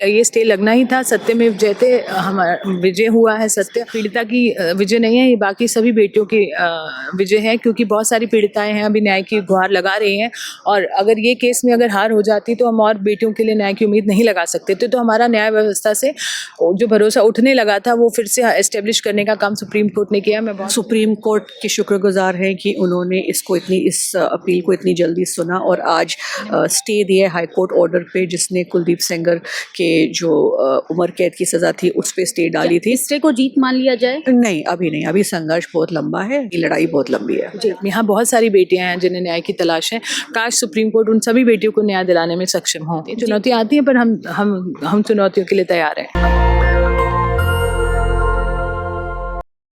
ये स्टे लगना ही था। सत्यमेव जयते हमारा विजय हुआ है। सत्य पीड़िता की विजय नहीं है, ये बाकी सभी बेटियों की विजय है, क्योंकि बहुत सारी पीड़िताएं हैं अभी न्याय की गुहार लगा रही हैं। और अगर ये केस में अगर हार हो जाती तो हम और बेटियों के लिए न्याय की उम्मीद नहीं लगा सकते थे। तो हमारा न्याय व्यवस्था से जो भरोसा उठने लगा था वो फिर से एस्टेब्लिश करने का काम सुप्रीम कोर्ट ने किया। मैं बहुत सुप्रीम कोर्ट की शुक्रगुजार हैं कि उन्होंने इस अपील को इतनी जल्दी सुना और आज स्टे दिया हाई कोर्ट ऑर्डर पे, जिसने कुलदीप सेंगर के जो उम्र कैद की सजा थी उस पे स्टे डाली थी। स्टे को जीत मान लिया जाए? नहीं, अभी नहीं, अभी संघर्ष बहुत लंबा है, ये लड़ाई बहुत लंबी है। जी, यहाँ बहुत सारी बेटियां हैं जिन्हें न्याय की तलाश है। काश सुप्रीम कोर्ट उन सभी बेटियों को न्याय दिलाने में सक्षम हो। चुनौतियां आती हैं पर हम चुनौतियों के लिए तैयार हैं।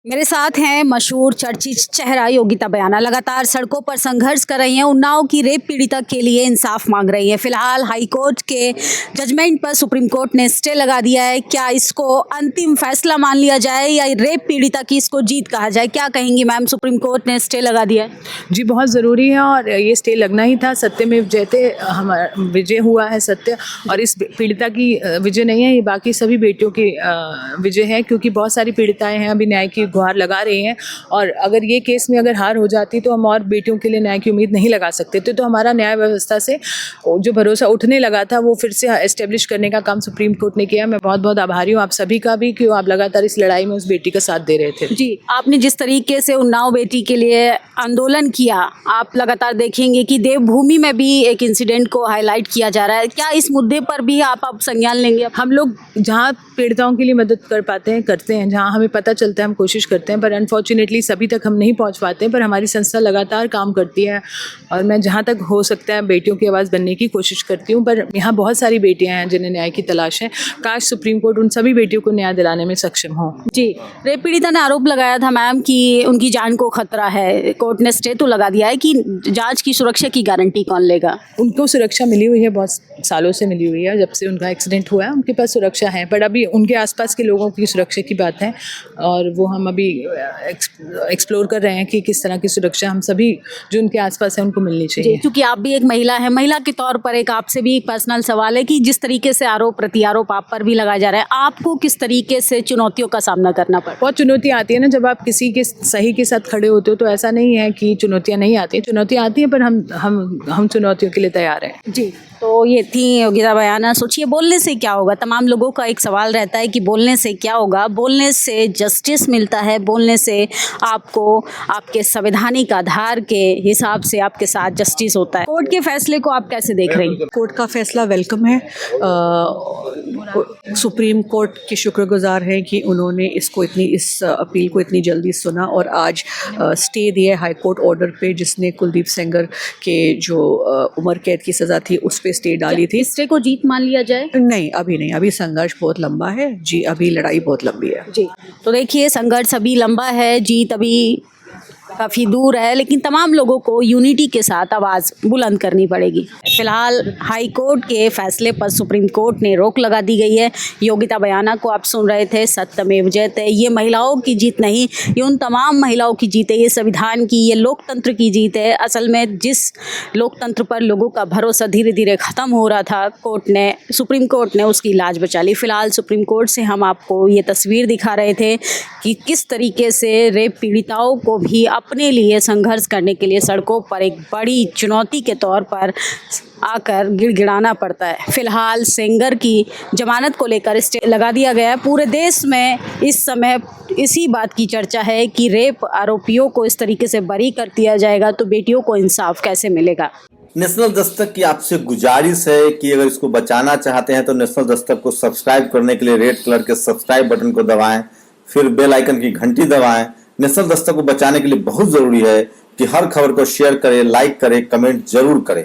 मेरे साथ हैं मशहूर चर्चित चेहरा योगिता बयाना। लगातार सड़कों पर संघर्ष कर रही हैं, उन्नाव की रेप पीड़िता के लिए इंसाफ मांग रही हैं। फिलहाल हाई कोर्ट के जजमेंट पर सुप्रीम कोर्ट ने स्टे लगा दिया है। क्या इसको अंतिम फैसला मान लिया जाए या रेप पीड़िता की इसको जीत कहा जाए? क्या कहेंगी मैम, सुप्रीम कोर्ट ने स्टे लगा दिया है? जी, बहुत ज़रूरी है और ये स्टे लगना ही था। सत्यमेव जयते हमारा विजय हुआ है। सत्य और इस पीड़िता की विजय नहीं है, ये बाकी सभी बेटियों की विजय है, क्योंकि बहुत सारी पीड़िताएं हैं अभी न्याय की गुहार लगा रही हैं। और अगर ये केस में अगर हार हो जाती तो हम और बेटियों के लिए न्याय की उम्मीद नहीं लगा सकते थे। तो हमारा न्याय व्यवस्था से जो भरोसा उठने लगा था वो फिर से एस्टेब्लिश करने का काम सुप्रीम कोर्ट ने किया। मैं बहुत बहुत आभारी हूँ आप सभी का भी, कि आप लगातार इस लड़ाई में उस बेटी का साथ दे रहे थे। जी, आपने जिस तरीके से उन्नाव बेटी के लिए आंदोलन किया, आप लगातार देखेंगे कि देवभूमि में भी एक इंसिडेंट को हाईलाइट किया जा रहा है। क्या इस मुद्दे पर भी आप संज्ञान लेंगे? हम लोग जहाँ पीड़िताओं के लिए मदद कर पाते हैं करते हैं, जहाँ हमें पता चलता है हम कोशिश करते हैं, पर अनफॉर्चुनेटली सभी तक हम नहीं पहुँच पाते हैं। पर हमारी संस्था लगातार काम करती है और मैं जहाँ तक हो सकता है बेटियों की आवाज़ बनने की कोशिश करती हूँ। पर यहाँ बहुत सारी बेटियाँ हैं जिन्हें न्याय की तलाश है। काश सुप्रीम कोर्ट उन सभी बेटियों को न्याय दिलाने में सक्षम हो। जी, रेप पीड़िता ने आरोप लगाया था मैम कि उनकी जान को खतरा है। कोर्ट ने स्टे तो लगा दिया है कि जांच की सुरक्षा की गारंटी कौन लेगा? उनको सुरक्षा मिली हुई है, बहुत सालों से मिली हुई है। जब से उनका एक्सीडेंट हुआ है उनके पास सुरक्षा है, पर अभी उनके आसपास के लोगों की सुरक्षा की बात है और वो हम अभी एक्सप्लोर कर रहे हैं कि किस तरह की सुरक्षा हम सभी जो उनके आसपास है उनको मिलनी चाहिए। क्योंकि आप भी एक महिला है, महिला के तौर पर एक आपसे भी एक पर्सनल सवाल है कि जिस तरीके से आरोप प्रत्यारोप आप पर भी लगाया जा रहा है, आपको किस तरीके से चुनौतियों का सामना करना पड़ा? बहुत चुनौतियाँ आती है ना, जब आप किसी के सही के साथ खड़े होते हो तो ऐसा नहीं है कि चुनौतियाँ नहीं आती, चुनौतियाँ आती हैं, पर हम चुनौतियों के लिए तैयार हैं। जी, तो ये थी योगिता बयाना। सोचिए बोलने से क्या होगा, तमाम लोगों का एक सवाल रहता है कि बोलने से क्या होगा। बोलने से जस्टिस मिलता है, बोलने से आपको आपके संवैधानिक आधार के हिसाब से आपके साथ जस्टिस होता है। कोर्ट के फैसले को आप कैसे देख रही हैं? कोर्ट का फैसला वेलकम है। सुप्रीम कोर्ट की शुक्रगुजार हैं कि उन्होंने इस अपील को इतनी जल्दी सुना और आज स्टे दिया हाई कोर्ट ऑर्डर पे, जिसने कुलदीप सेंगर के जो उम्र कैद की सजा थी उस पे स्टे डाली थी। स्टे को जीत मान लिया जाए? नहीं, अभी नहीं, अभी संघर्ष बहुत लंबा है। जी, अभी लड़ाई बहुत लंबी है। जी, तो देखिए संघर्ष अभी लंबा है, जीत अभी काफ़ी दूर है, लेकिन तमाम लोगों को यूनिटी के साथ आवाज़ बुलंद करनी पड़ेगी। फिलहाल हाई कोर्ट के फैसले पर सुप्रीम कोर्ट ने रोक लगा दी गई है। योगिता बयाना को आप सुन रहे थे। सत्यमेव जयते, ये महिलाओं की जीत नहीं, ये उन तमाम महिलाओं की जीत है, ये संविधान की, ये लोकतंत्र की जीत है। असल में जिस लोकतंत्र पर लोगों का भरोसा धीरे धीरे ख़त्म हो रहा था, सुप्रीम कोर्ट ने उसकी लाज बचा ली। फिलहाल सुप्रीम कोर्ट से हम आपको ये तस्वीर दिखा रहे थे कि किस तरीके से रेप पीड़िताओं को भी अपने लिए संघर्ष करने के लिए सड़कों पर एक बड़ी चुनौती के तौर पर आकर गिड़गिड़ाना पड़ता है। फिलहाल सेंगर की जमानत को लेकर स्टे लगा दिया गया है। पूरे देश में इस समय इसी बात की चर्चा है कि रेप आरोपियों को इस तरीके से बरी कर दिया जाएगा तो बेटियों को इंसाफ कैसे मिलेगा। नेशनल दस्तक की आपसे गुजारिश है कि अगर इसको बचाना चाहते हैं तो नेशनल दस्तक को सब्सक्राइब करने के लिए रेड कलर के सब्सक्राइब बटन को दबाएं, फिर बेल आइकन की घंटी दबाएं। नेशनल दस्तक को बचाने के लिए बहुत जरूरी है कि हर खबर को शेयर करें, लाइक करें, कमेंट जरूर करें।